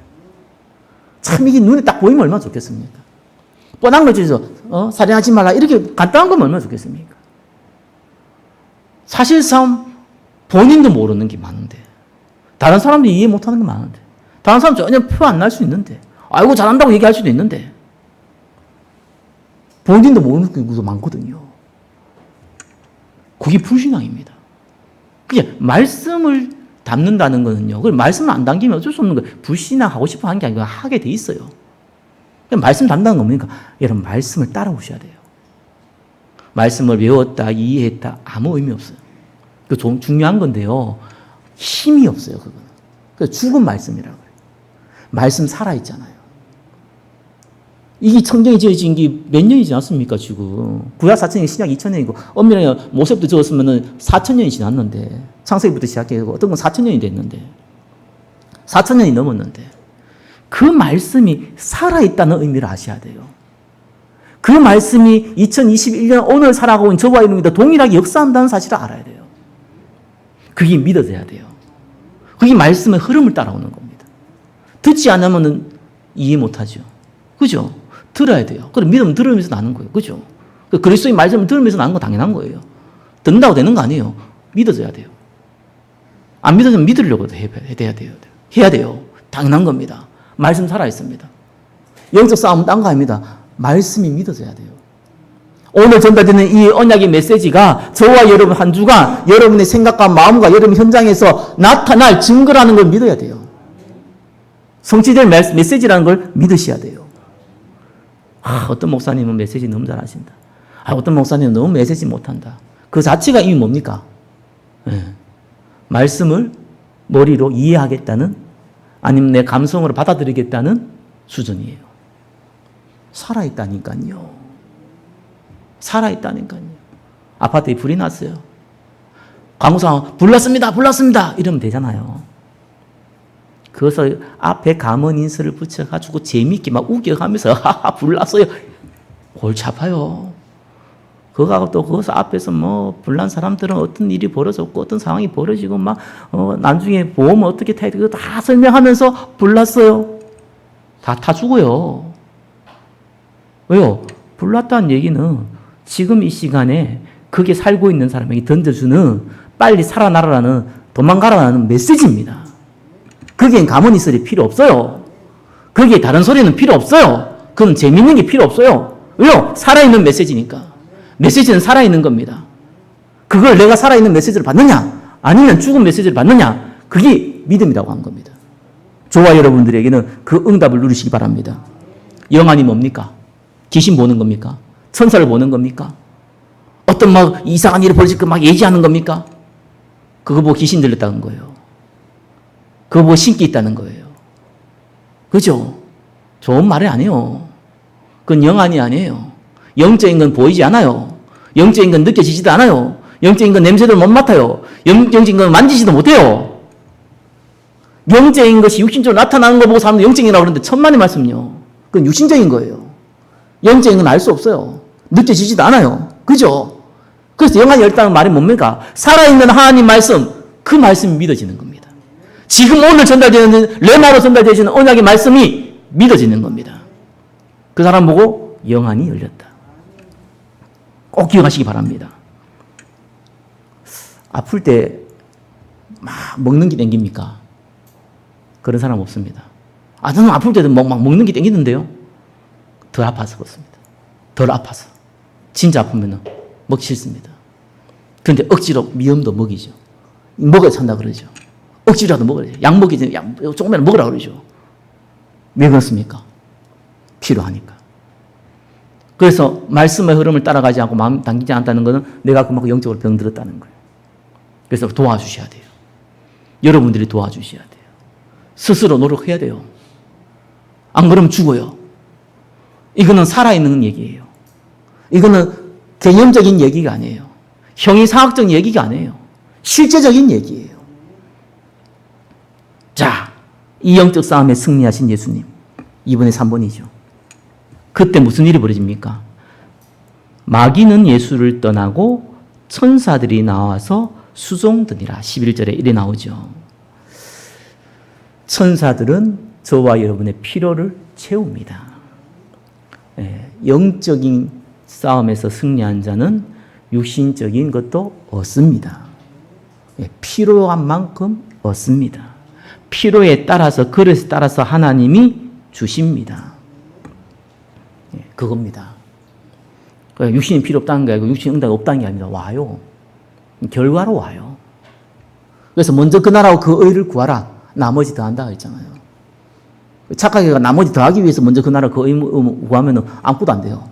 참 이게 눈에 딱 보이면 얼마나 좋겠습니까? 뻔한 걸 주셔서 살인하지 말라 이렇게 간단한 거면 얼마나 좋겠습니까? 사실상 본인도 모르는 게 많은데 다른 사람들이 이해 못하는 게 많은데 다른 사람 전혀 표 안 날 수 있는데 아이고 잘한다고 얘기할 수도 있는데 본인도 모르는 경우도 많거든요. 그게 불신앙입니다. 그게 말씀을 담는다는 거는요. 그 말씀을 안 담기면 어쩔 수 없는 거예요. 불신앙하고 싶어 하는 게 아니고 하게 돼 있어요. 말씀 담당은 뭡니까? 여러분 말씀을 따라오셔야 돼요. 말씀을 외웠다, 이해했다 아무 의미 없어요. 그 중요한 건데요. 힘이 없어요. 그거는. 그래서 죽은 말씀이라고 해요. 말씀 살아있잖아요. 이게 성경이 지어진 게 몇 년이 지났습니까, 지금? 구약 4천년, 신약 2천년이고, 엄밀하게 모세부터 적었으면 4천년이 지났는데, 창세기부터 시작해서 어떤 건 4천년이 됐는데, 4천년이 넘었는데, 그 말씀이 살아있다는 의미를 아셔야 돼요. 그 말씀이 2021년 오늘 살아가고 있는 저와 여러분과 동일하게 역사한다는 사실을 알아야 돼요. 그게 믿어져야 돼요. 그게 말씀의 흐름을 따라오는 겁니다. 듣지 않으면 이해 못하죠. 그죠? 들어야 돼요. 그럼 믿음 들으면서 나는 거예요. 그죠? 그리스도의 말씀을 들으면서 나는 건 당연한 거예요. 듣는다고 되는 거 아니에요. 믿어져야 돼요. 안 믿어지면 믿으려고 해야 돼요. 해야 돼요. 당연한 겁니다. 말씀 살아있습니다. 영적 싸움은 딴 거 아닙니다. 말씀이 믿어져야 돼요. 오늘 전달되는 이 언약의 메시지가 저와 여러분 한 주간 여러분의 생각과 마음과 여러분 현장에서 나타날 증거라는 걸 믿어야 돼요. 성취될 메시지라는 걸 믿으셔야 돼요. 어떤 목사님은 메시지 너무 잘하신다. 어떤 목사님은 너무 메시지 못한다. 그 자체가 이미 뭡니까? 말씀을 머리로 이해하겠다는 아니면 내 감성으로 받아들이겠다는 수준이에요. 살아있다니까요. 살아있다니까요. 아파트에 불이 났어요. 강우상 불났습니다. 이러면 되잖아요. 그래서 앞에 감언 인서를 붙여가지고 재미있게 막 우겨가면서 하하 불났어요. 골치 아파요. 그거 또 거기서 앞에서 뭐 불난 사람들은 어떤 일이 벌어졌고 어떤 상황이 벌어지고 막 나중에 보험은 어떻게 타야 되고 다 설명하면서 불났어요. 다 죽어요. 왜요? 불났다는 얘기는 지금 이 시간에 거기에 살고 있는 사람에게 던져주는 빨리 살아나라는 도망가라는 메시지입니다. 거기엔 가문이 소리 필요 없어요. 거기에 다른 소리는 필요 없어요. 그건 재밌는 게 필요 없어요. 왜요? 살아있는 메시지니까. 메시지는 살아있는 겁니다. 그걸 내가 살아있는 메시지를 받느냐 아니면 죽은 메시지를 받느냐 그게 믿음이라고 한 겁니다. 저와 여러분들에게는 그 응답을 누리시기 바랍니다. 영안이 뭡니까? 귀신 보는 겁니까? 천사를 보는 겁니까? 어떤 막 이상한 일이 벌어질 거 막 예지하는 겁니까? 그거 보고 귀신 들렸다는 거예요. 그거 보고 신기 있다는 거예요. 그죠? 좋은 말이 아니에요. 그건 영안이 아니에요. 영적인 건 보이지 않아요. 영적인 건 느껴지지도 않아요. 영적인 건 냄새도 못 맡아요. 영적인 건 만지지도 못해요. 영적인 것이 육신적으로 나타나는 거 보고 사람들 영적이라고 그러는데 천만의 말씀요. 그건 육신적인 거예요. 영적인 건 알 수 없어요. 느껴지지도 않아요. 그죠? 그래서 영안이 열다는 말이 뭡니까? 살아있는 하나님 말씀, 그 말씀이 믿어지는 겁니다. 지금 오늘 전달되는 레마로 전달되시는 언약의 말씀이 믿어지는 겁니다. 그 사람 보고 영안이 열렸다. 꼭 기억하시기 바랍니다. 아플 때 막 먹는 게 땡깁니까? 그런 사람 없습니다. 저는 아플 때도 막 먹는 게 땡기는데요. 덜 아파서 그렇습니다. 덜 아파서. 진짜 아프면 먹기 싫습니다. 그런데 억지로 미움도 먹이죠. 먹어야 찬다 그러죠. 억지로라도 먹어야 돼요. 약 먹기 전에 조금이라도 먹으라고 그러죠. 왜 그렇습니까? 필요하니까. 그래서 말씀의 흐름을 따라가지 않고 마음 당기지 않다는 것은 내가 그만큼 영적으로 병들었다는 거예요. 그래서 도와주셔야 돼요. 여러분들이 도와주셔야 돼요. 스스로 노력해야 돼요. 안 그러면 죽어요. 이거는 살아있는 얘기예요. 이거는 개념적인 얘기가 아니에요. 형이상학적 얘기가 아니에요. 실제적인 얘기예요. 자, 이 영적 싸움에 승리하신 예수님. 이번에 3번이죠. 그때 무슨 일이 벌어집니까? 마귀는 예수를 떠나고 천사들이 나와서 수종드니라. 11절에 이래 나오죠. 천사들은 저와 여러분의 필요를 채웁니다. 영적인 싸움에서 승리한 자는 육신적인 것도 얻습니다. 필요한 만큼 얻습니다. 필요에 따라서, 그릇에 따라서 하나님이 주십니다. 그겁니다. 육신이 필요 없다는 게 아니고 육신 응답이 없다는 게 아닙니다. 와요. 결과로 와요. 그래서 먼저 그 나라와 그 의를 구하라. 나머지 더한다 했잖아요. 착하게가 나머지 더하기 위해서 먼저 그 나라 그 의 구하면 아무것도 안 돼요.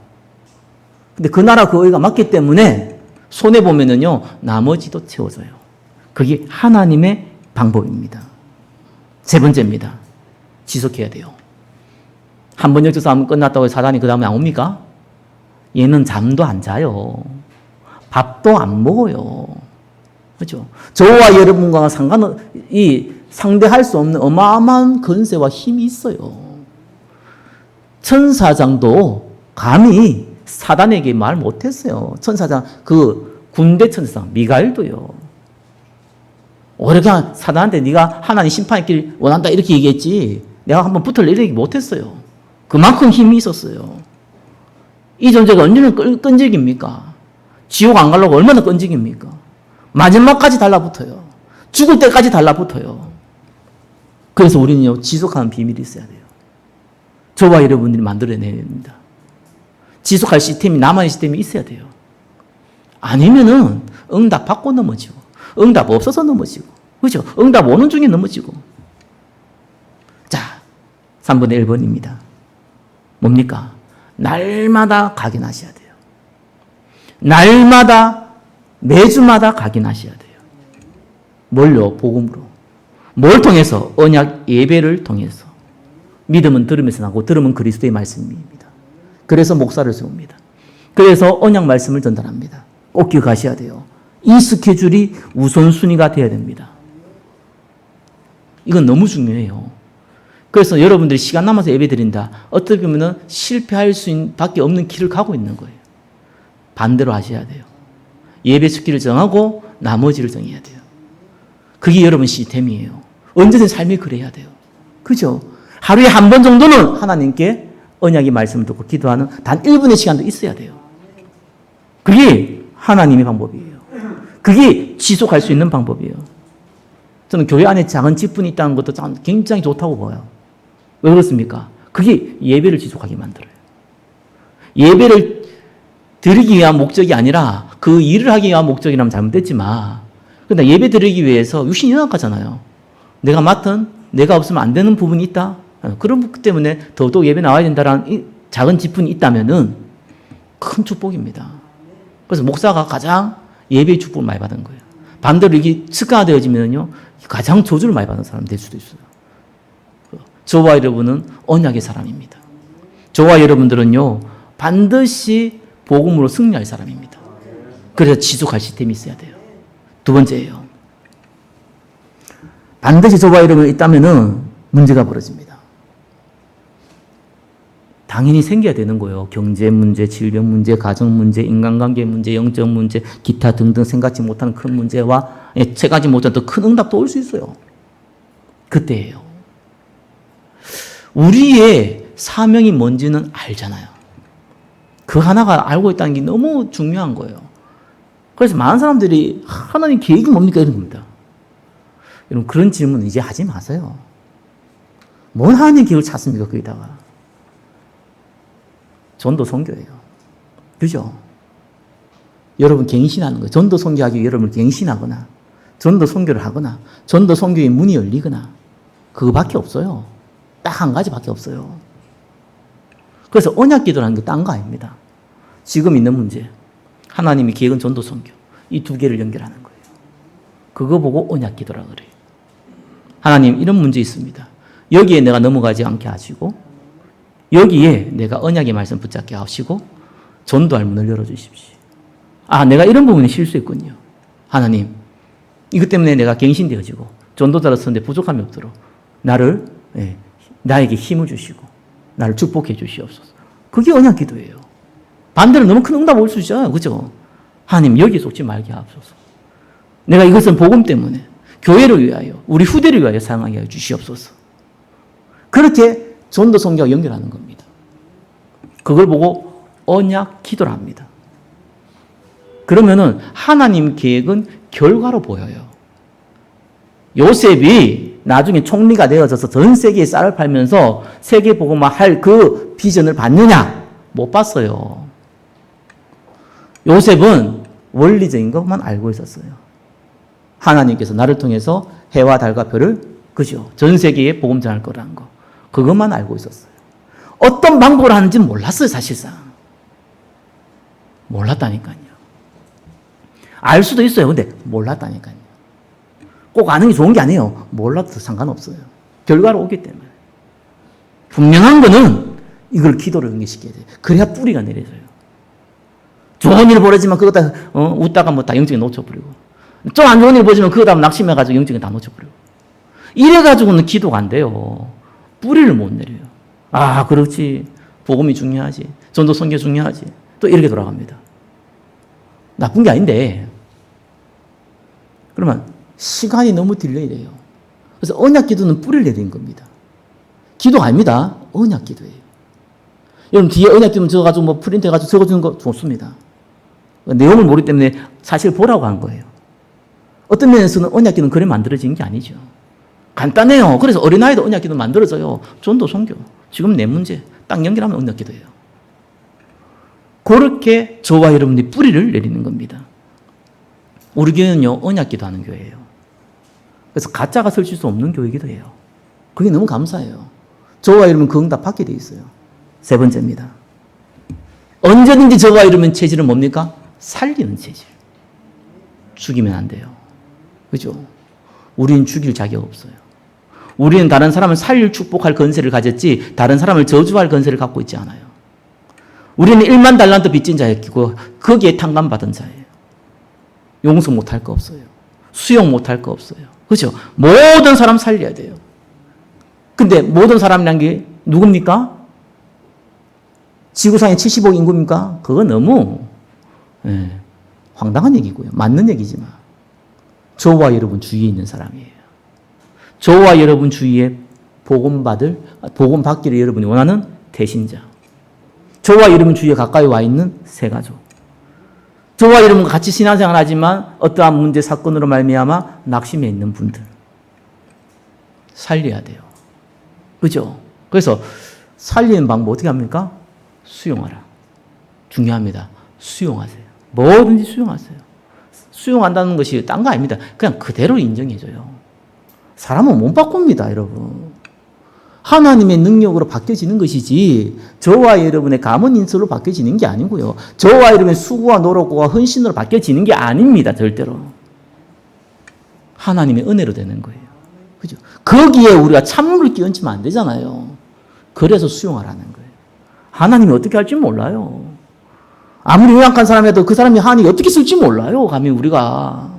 근데 그 나라 그 의가 맞기 때문에 손해보면은요, 나머지도 채워져요. 그게 하나님의 방법입니다. 세 번째입니다. 지속해야 돼요. 한 번 영적 싸움 끝났다고 사단이 그 다음에 안 옵니까? 얘는 잠도 안 자요. 밥도 안 먹어요. 그렇죠? 저와 여러분과 상대할 수 없는 어마어마한 권세와 힘이 있어요. 천사장도 감히 사단에게 말 못했어요. 천사장, 그 군대 천사장 미가엘도요. 오히려 그냥 사단한테 네가 하나님 심판했길 원한다 이렇게 얘기했지, 내가 한번 붙을래 이렇게 못했어요. 그만큼 힘이 있었어요. 이 존재가 언제나 끈질깁니까? 지옥 안 가려고 얼마나 끈질깁니까? 마지막까지 달라붙어요. 죽을 때까지 달라붙어요. 그래서 우리는요, 지속하는 비밀이 있어야 돼요. 저와 여러분들이 만들어내야 됩니다. 지속할 시스템이, 남아있는 시스템이 있어야 돼요. 아니면은 응답 받고 넘어지고, 응답 없어서 넘어지고, 그죠? 응답 오는 중에 넘어지고. 자, 3분의 1번입니다. 뭡니까? 날마다 각인하셔야 돼요. 날마다, 매주마다 각인하셔야 돼요. 뭘요? 복음으로. 뭘 통해서? 언약 예배를 통해서. 믿음은 들으면서 나고, 들으면 그리스도의 말씀입니다. 그래서 목사를 세웁니다. 그래서 언약 말씀을 전달합니다. 꼭 기억하셔야 돼요. 이 스케줄이 우선순위가 되어야 됩니다. 이건 너무 중요해요. 그래서 여러분들이 시간 남아서 예배 드린다. 어떻게 보면 실패할 수밖에 없는 길을 가고 있는 거예요. 반대로 하셔야 돼요. 예배 스킬을 정하고 나머지를 정해야 돼요. 그게 여러분 시스템이에요. 언제든 삶이 그래야 돼요. 그죠? 하루에 한 번 정도는 하나님께 언약의 말씀을 듣고 기도하는 단 1분의 시간도 있어야 돼요. 그게 하나님의 방법이에요. 그게 지속할 수 있는 방법이에요. 저는 교회 안에 작은 직분이 있다는 것도 굉장히 좋다고 봐요. 왜 그렇습니까? 그게 예배를 지속하게 만들어요. 예배를 드리기 위한 목적이 아니라 그 일을 하기 위한 목적이라면 잘못됐지만, 근데 예배 드리기 위해서 육신이 연약하잖아요. 내가 맡은, 내가 없으면 안 되는 부분이 있다. 그런 부분 때문에 더더욱 예배 나와야 된다는 작은 직분이 있다면은 큰 축복입니다. 그래서 목사가 가장 예배의 축복을 많이 받은 거예요. 반대로 이게 습관화되어지면요, 가장 저주를 많이 받는 사람이 될 수도 있어요. 저와 여러분은 언약의 사람입니다. 저와 여러분들은요, 반드시 복음으로 승리할 사람입니다. 그래서 지속할 시스템이 있어야 돼요. 두 번째예요. 반드시 저와 여러분이 있다면은 문제가 벌어집니다. 당연히 생겨야 되는 거예요. 경제 문제, 질병 문제, 가정 문제, 인간관계 문제, 영적 문제, 기타 등등 생각지 못하는 큰 문제와 채가지 못한 더 큰 응답도 올 수 있어요. 그때예요. 우리의 사명이 뭔지는 알잖아요. 그 하나가 알고 있다는 게 너무 중요한 거예요. 그래서 많은 사람들이 하나님 계획이 뭡니까? 이런 겁니다. 여러분, 그런 질문 이제 하지 마세요. 뭔 하나님 계획을 찾습니까? 거기다가. 전도 선교예요. 그죠? 여러분 갱신하는 거예요. 전도 선교하기 위해 여러분을 갱신하거나 전도 선교를 하거나 전도 선교의 문이 열리거나 그거밖에 없어요. 딱 한 가지밖에 없어요. 그래서 언약 기도라는 게 딴 거 아닙니다. 지금 있는 문제, 하나님이 계획은 전도 선교, 이 두 개를 연결하는 거예요. 그거 보고 언약 기도라 그래요. 하나님, 이런 문제 있습니다. 여기에 내가 넘어가지 않게 하시고 여기에 내가 언약의 말씀 붙잡게 하시고 전도할 문을 열어주십시오. 아, 내가 이런 부분에 실수했군요. 하나님, 이것 때문에 내가 갱신되어지고 전도자로서는 부족함이 없도록 나에게 힘을 주시고 나를 축복해 주시옵소서. 그게 언약 기도예요. 반대로 너무 큰 응답 올 수 있잖아요. 그죠? 하나님, 여기에 속지 말게 하옵소서. 내가 이것은 복음 때문에 교회를 위하여 우리 후대를 위하여 사용하게 하여 주시옵소서. 그렇게 전도 선교와 연결하는 겁니다. 그걸 보고 언약 기도를 합니다. 그러면은 하나님 계획은 결과로 보여요. 요셉이 나중에 총리가 되어져서 전 세계에 쌀을 팔면서 세계 복음화 할 그 비전을 봤느냐? 못 봤어요. 요셉은 원리적인 것만 알고 있었어요. 하나님께서 나를 통해서 해와 달과 별을, 그죠? 전 세계에 복음 전할 거라는 거. 그것만 알고 있었어요. 어떤 방법을 하는지 몰랐어요, 사실상. 몰랐다니까요. 알 수도 있어요. 근데 몰랐다니까요. 꼭 아는 게 좋은 게 아니에요. 몰라도 상관없어요. 결과로 오기 때문에. 분명한 거는 이걸 기도로 연계시켜야 돼요. 그래야 뿌리가 내려져요. 좋은 일 벌어지면 그거 다 웃다가 뭐 다 영적에 놓쳐버리고, 좀 안 좋은 일 벌어지면 그거 다 낙심해가지고 영적에 다 놓쳐버리고, 이래가지고는 기도가 안 돼요. 뿌리를 못 내려요. 아, 그렇지. 복음이 중요하지. 전도 선교 중요하지. 또 이렇게 돌아갑니다. 나쁜 게 아닌데. 그러면 시간이 너무 딜레이 돼요. 그래서 언약 기도는 뿌리를 내리는 겁니다. 기도가 아닙니다. 언약 기도예요. 여러분, 뒤에 언약 기도 적어가지고 뭐 프린트 해가지고 적어주는 거 좋습니다. 내용을 모르기 때문에 사실 보라고 한 거예요. 어떤 면에서는 언약 기도는 그래 만들어진 게 아니죠. 간단해요. 그래서 어린아이도 언약 기도 만들어져요. 전도 선교. 지금 내 문제 딱 연결하면 언약 기도예요. 그렇게 저와 여러분이 뿌리를 내리는 겁니다. 우리 교회는요, 언약 기도하는 교회예요. 그래서 가짜가 설칠 수 없는 교회이기도 해요. 그게 너무 감사해요. 저와 여러분 그 응답 받게 돼 있어요. 세 번째입니다. 언제든지 저와 여러분 체질은 뭡니까? 살리는 체질. 죽이면 안 돼요. 그죠? 우리는 죽일 자격 없어요. 우리는 다른 사람을 살릴 축복할 건세를 가졌지 다른 사람을 저주할 건세를 갖고 있지 않아요. 우리는 1만 달란트 빚진 자였고 거기에 탕감받은 자예요. 용서 못할 거 없어요. 수용 못할 거 없어요. 그렇죠? 모든 사람 살려야 돼요. 근데 모든 사람이란 게 누굽니까? 지구상에 70억 인구입니까? 그거 너무 황당한 얘기고요. 맞는 얘기지만 저와 여러분 주위에 있는 사람이에요. 저와 여러분 주위에 복음 받기를 여러분이 원하는 대신자. 저와 여러분 주위에 가까이 와 있는 새가족. 저와 여러분과 같이 신앙생활 하지만 어떠한 문제 사건으로 말미암아 낙심해 있는 분들. 살려야 돼요. 그죠? 그래서 살리는 방법 어떻게 합니까? 수용하라. 중요합니다. 수용하세요. 뭐든지 수용하세요. 수용한다는 것이 딴 거 아닙니다. 그냥 그대로 인정해줘요. 사람은 못 바꿉니다, 여러분. 하나님의 능력으로 바뀌어지는 것이지 저와 여러분의 감언 인설로 바뀌어지는 게 아니고요. 저와 여러분의 수고와 노력과 헌신으로 바뀌어지는 게 아닙니다, 절대로. 하나님의 은혜로 되는 거예요. 그죠? 거기에 우리가 찬물을 끼얹으면 안 되잖아요. 그래서 수용하라는 거예요. 하나님이 어떻게 할지 몰라요. 아무리 요약한 사람이라도 그 사람이 하나님이 어떻게 쓸지 몰라요, 감히 우리가.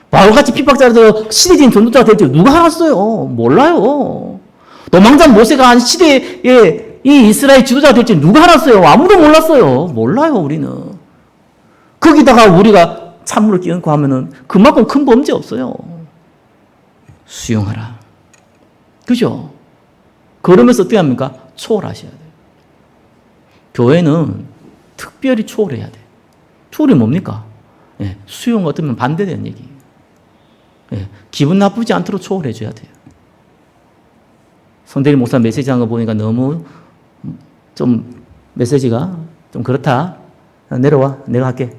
바울같이 핍박자라도 시대적인 전도자가 될 줄 누가 알았어요? 몰라요. 도망자 모세가 한 시대에 이 이스라엘 지도자가 될 줄 누가 알았어요? 아무도 몰랐어요. 몰라요, 우리는. 거기다가 우리가 찬물을 끼얹고 하면은 그만큼 큰 범죄 없어요. 수용하라. 그죠? 그러면서 어떻게 합니까? 초월하셔야 돼요. 교회는 특별히 초월해야 돼요. 초월이 뭡니까? 수용 어쩌면 반대되는 얘기예요. 기분 나쁘지 않도록 초월해줘야 돼요. 성대리 목사 메시지 한 거 보니까 너무 좀 메시지가 좀 그렇다. 내려와. 내가 할게.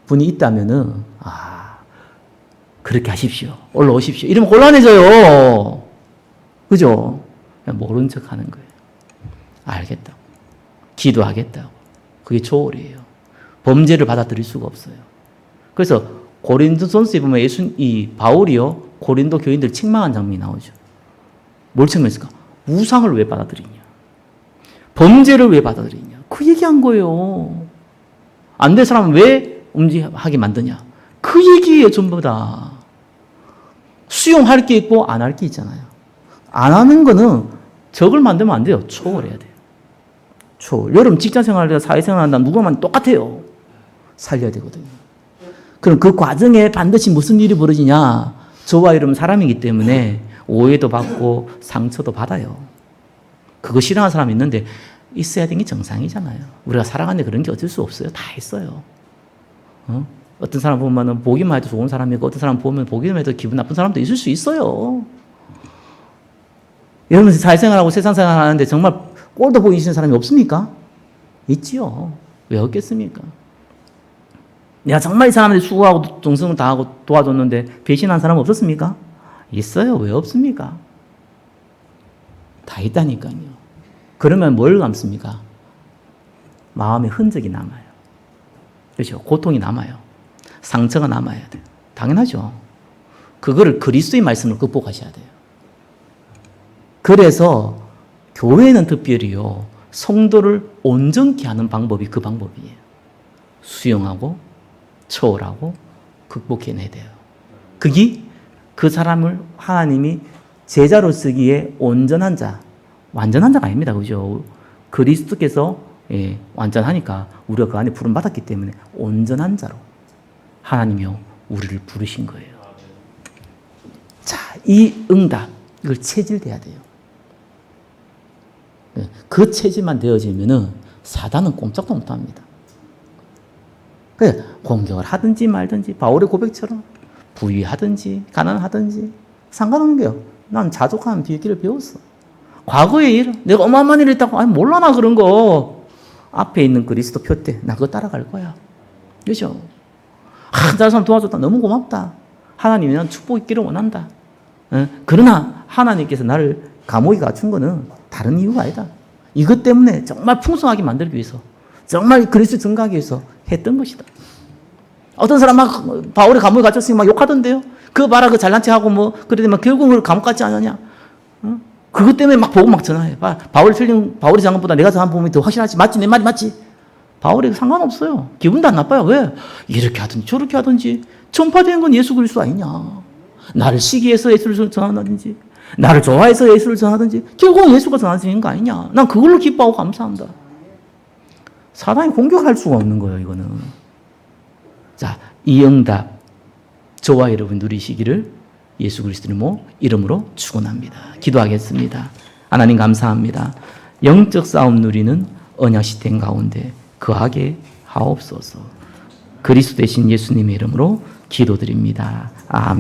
분이 있다면은, 그렇게 하십시오. 올라오십시오. 이러면 곤란해져요. 그죠? 그냥 모른 척 하는 거예요. 알겠다고. 기도하겠다고. 그게 초월이에요. 범죄를 받아들일 수가 없어요. 그래서 고린도전서에 보면 이 바울이요, 고린도 교인들 책망한 장면이 나오죠. 뭘 책망했을까? 우상을 왜 받아들이냐? 범죄를 왜 받아들이냐? 그 얘기한 거예요. 안 될 사람은 왜 하게 만드냐? 그 얘기예요, 전부 다. 수용할 게 있고 안 할 게 있잖아요. 안 하는 거는 적을 만들면 안 돼요. 초월해야 돼요. 초월. 여러분 직장생활이나 사회생활 한다면 누구만 똑같아요. 살려야 되거든요. 그럼 그 과정에 반드시 무슨 일이 벌어지냐? 저와 여러분 사람이기 때문에 오해도 받고 상처도 받아요. 그거 싫어하는 사람이 있는데 있어야 되는 게 정상이잖아요. 우리가 살아가는데 그런 게 어쩔 수 없어요. 다 있어요. 어떤 사람 보면 보기만 해도 좋은 사람이고 어떤 사람 보면 보기만 해도 기분 나쁜 사람도 있을 수 있어요. 여러분 사회생활하고 세상생활 하는데 정말 꼴도 보기 싫은 사람이 없습니까? 있지요. 왜 없겠습니까? 내가 정말 이 사람한테 수고하고 정성을 다하고 도와줬는데 배신한 사람 없었습니까? 있어요. 왜 없습니까? 다 있다니까요. 그러면 뭘 남습니까? 마음의 흔적이 남아요. 그렇죠? 고통이 남아요. 상처가 남아야 돼요. 당연하죠. 그거를 그리스도의 말씀으로 극복하셔야 돼요. 그래서 교회는 특별히요, 성도를 온전케 하는 방법이 그 방법이에요. 수용하고 초월하고 극복해내야 돼요. 그게 그 사람을 하나님이 제자로 쓰기에 온전한 자, 완전한 자가 아닙니다. 그죠? 그리스도께서 완전하니까 우리가 그 안에 부름 받았기 때문에 온전한 자로 하나님이요 우리를 부르신 거예요. 자, 이 응답 이걸 체질돼야 돼요. 그 체질만 되어지면은 사단은 꼼짝도 못합니다. 그래 공격을 하든지 말든지 바울의 고백처럼 부유하든지 가난하든지 상관없는 게요. 난 자족하는 뒤길을 배웠어. 과거의 일, 내가 어마어마한 일을 했다고 아니 몰라 나 그런 거. 앞에 있는 그리스도 표대 나 그거 따라갈 거야. 그죠? 다른 사람 도와줬다 너무 고맙다. 하나님이 난 축복 있기를 원한다. 그러나 하나님께서 나를 감옥에 갖춘 거는 다른 이유가 아니다. 이것 때문에 정말 풍성하게 만들기 위해서 정말 그리스도 증거하기 위해서 했던 것이다. 어떤 사람 막 바울이 감옥에 갇혔으니 막 욕하던데요. 그거 봐라 그 잘난 척하고 뭐 그러더니 결국은 감옥 갔지 않느냐. 그것 때문에 막 보고 막 전화해. 바울이 장관보다 내가 장관 보면 더 확실하지. 맞지? 내 말이 맞지? 바울이 상관없어요. 기분도 안 나빠요. 왜? 이렇게 하든지 저렇게 하든지 전파된 건 예수 그리스도 아니냐. 나를 시기해서 예수를 전하든지 나를 좋아해서 예수를 전하든지 결국은 예수가 전하시는 거 아니냐. 난 그걸로 기뻐하고 감사한다. 사단이 공격할 수가 없는 거예요. 이거는. 자, 이 응답 저와 여러분 누리시기를 예수 그리스도 이름으로 축원합니다. 기도하겠습니다. 하나님 감사합니다. 영적 싸움 누리는 언약 시스템 가운데 거하게 하옵소서. 그리스도 되신 예수님의 이름으로 기도드립니다. 아멘.